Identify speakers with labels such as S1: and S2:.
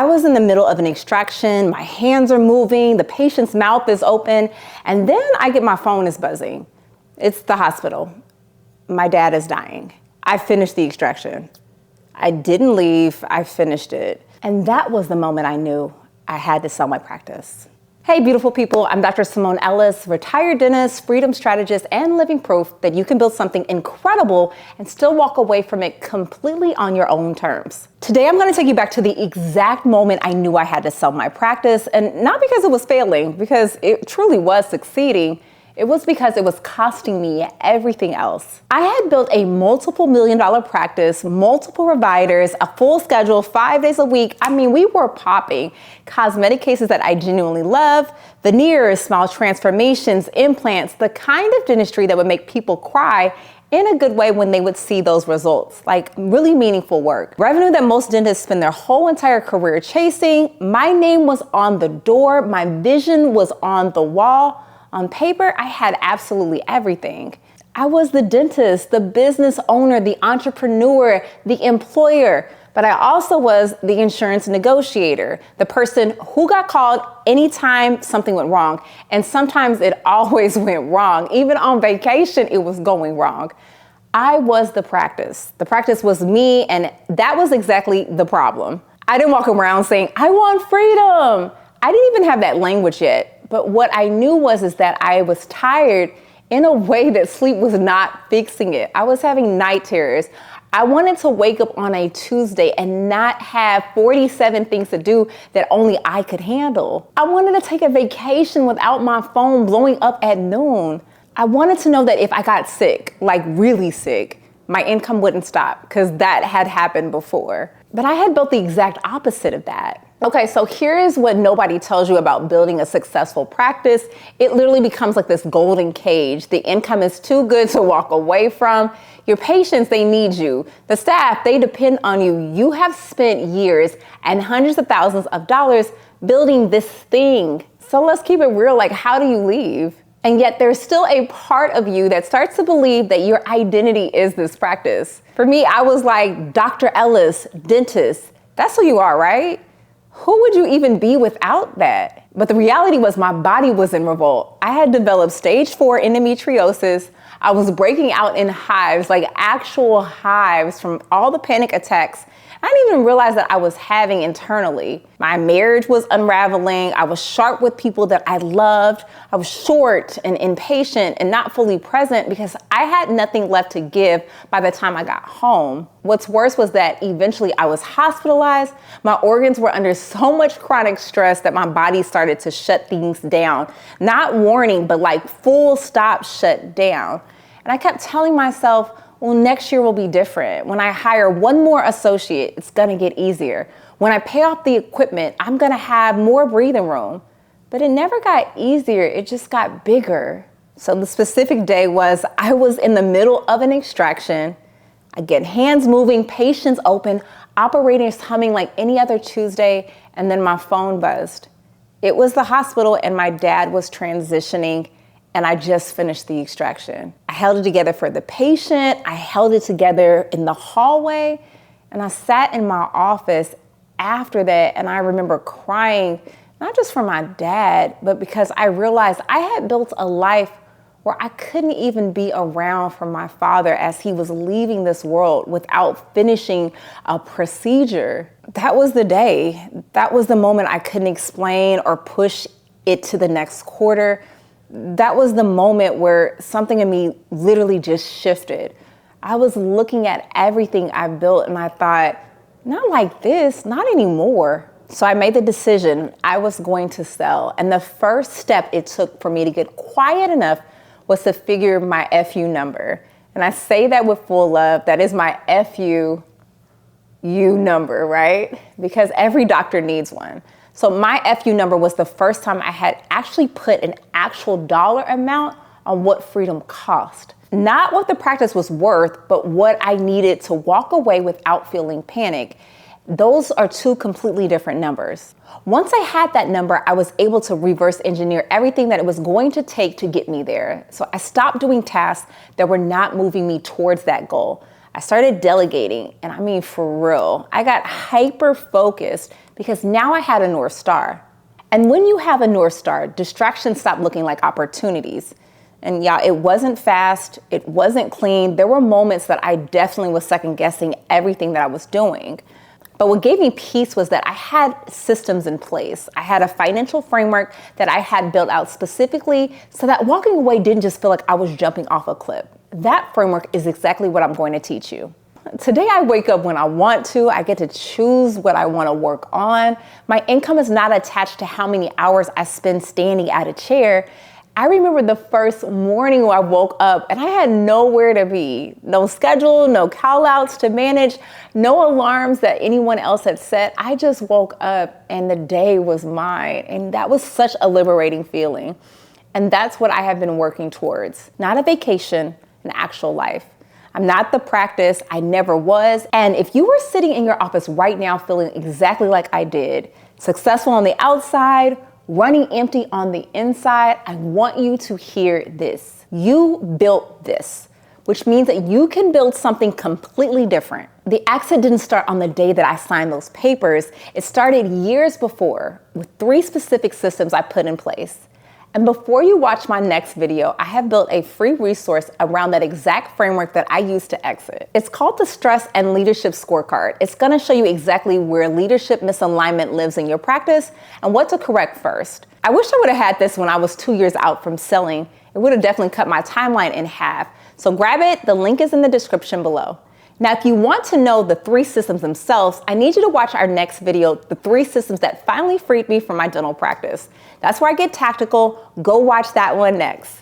S1: I was in the middle of an extraction, my hands are moving, the patient's mouth is open, and then I get my phone is buzzing. It's the hospital. My dad is dying. I finished the extraction. I didn't leave, I finished it. And that was the moment I knew I had to sell my practice. Hey, beautiful people, I'm Dr. Simone Ellis, retired dentist, freedom strategist, and living proof that you can build something incredible and still walk away from it completely on your own terms. Today, I'm gonna take you back to the exact moment I knew I had to sell my practice, and not because it was failing, because it truly was succeeding. It was because it was costing me everything else. I had built a multiple $1,000,000 practice, multiple providers, a full schedule, 5 days a week. I mean, we were popping. Cosmetic cases that I genuinely love, veneers, small transformations, implants, the kind of dentistry that would make people cry in a good way when they would see those results, like really meaningful work. Revenue that most dentists spend their whole entire career chasing. My name was on the door. My vision was on the wall. On paper, I had absolutely everything. I was the dentist, the business owner, the entrepreneur, the employer, but I also was the insurance negotiator, the person who got called anytime something went wrong. And sometimes it always went wrong. Even on vacation, it was going wrong. I was the practice. The practice was me, and that was exactly the problem. I didn't walk around saying, I want freedom. I didn't even have that language yet. But what I knew was that I was tired in a way that sleep was not fixing it. I was having night terrors. I wanted to wake up on a Tuesday and not have 47 things to do that only I could handle. I wanted to take a vacation without my phone blowing up at noon. I wanted to know that if I got sick, like really sick, my income wouldn't stop, because that had happened before. But I had built the exact opposite of that. Okay, so here is what nobody tells you about building a successful practice. It literally becomes like this golden cage. The income is too good to walk away from. Your patients, they need you. The staff, they depend on you. You have spent years and hundreds of thousands of dollars building this thing. So let's keep it real, like, how do you leave? And yet there's still a part of you that starts to believe that your identity is this practice. For me, I was like, Dr. Ellis, dentist. That's who you are, right? Who would you even be without that? But the reality was my body was in revolt. I had developed stage 4 endometriosis. I was breaking out in hives, like actual hives from all the panic attacks I didn't even realize that I was having internally. My marriage was unraveling. I was sharp with people that I loved. I was short and impatient and not fully present because I had nothing left to give by the time I got home. What's worse was that eventually I was hospitalized. My organs were under so much chronic stress that my body started to shut things down. Not warning, but like full stop shut down. And I kept telling myself, well, next year will be different. When I hire one more associate, it's gonna get easier. When I pay off the equipment, I'm gonna have more breathing room. But it never got easier, it just got bigger. So the specific day was, I was in the middle of an extraction. Again, hands moving, patients open, operators humming like any other Tuesday, and then my phone buzzed. It was the hospital and my dad was transitioning, and I just finished the extraction. I held it together for the patient, I held it together in the hallway, and I sat in my office after that, and I remember crying, not just for my dad, but because I realized I had built a life where I couldn't even be around for my father as he was leaving this world without finishing a procedure. That was the day. That was the moment I couldn't explain or push it to the next quarter. That was the moment where something in me literally just shifted. I was looking at everything I built and I thought, not like this, not anymore. So I made the decision I was going to sell. And the first step it took for me to get quiet enough was to figure my FU number. And I say that with full love, that is my FU number, right? Because every doctor needs one. So my FU number was the first time I had actually put an actual dollar amount on what freedom cost. Not what the practice was worth, but what I needed to walk away without feeling panic. Those are two completely different numbers. Once I had that number, I was able to reverse engineer everything that it was going to take to get me there. So I stopped doing tasks that were not moving me towards that goal. I started delegating, and I mean for real. I got hyper focused because now I had a North Star. And when you have a North Star, distractions stop looking like opportunities. And yeah, it wasn't fast, it wasn't clean. There were moments that I definitely was second guessing everything that I was doing. But what gave me peace was that I had systems in place. I had a financial framework that I had built out specifically so that walking away didn't just feel like I was jumping off a cliff. That framework is exactly what I'm going to teach you. Today I wake up when I want to. I get to choose what I want to work on. My income is not attached to how many hours I spend standing at a chair. I remember the first morning when I woke up and I had nowhere to be. No schedule, no call outs to manage, no alarms that anyone else had set. I just woke up and the day was mine. And that was such a liberating feeling. And that's what I have been working towards. Not a vacation, an actual life. I'm not the practice, I never was. And if you were sitting in your office right now feeling exactly like I did, successful on the outside, running empty on the inside, I want you to hear this. You built this, which means that you can build something completely different. The accident didn't start on the day that I signed those papers. It started years before with 3 specific systems I put in place. And before you watch my next video, I have built a free resource around that exact framework that I used to exit. It's called the Stress and Leadership Scorecard. It's gonna show you exactly where leadership misalignment lives in your practice and what to correct first. I wish I would have had this when I was 2 years out from selling. It would have definitely cut my timeline in half. So grab it, the link is in the description below. Now, if you want to know the 3 systems themselves, I need you to watch our next video, the 3 systems that finally freed me from my dental practice. That's where I get tactical. Go watch that one next.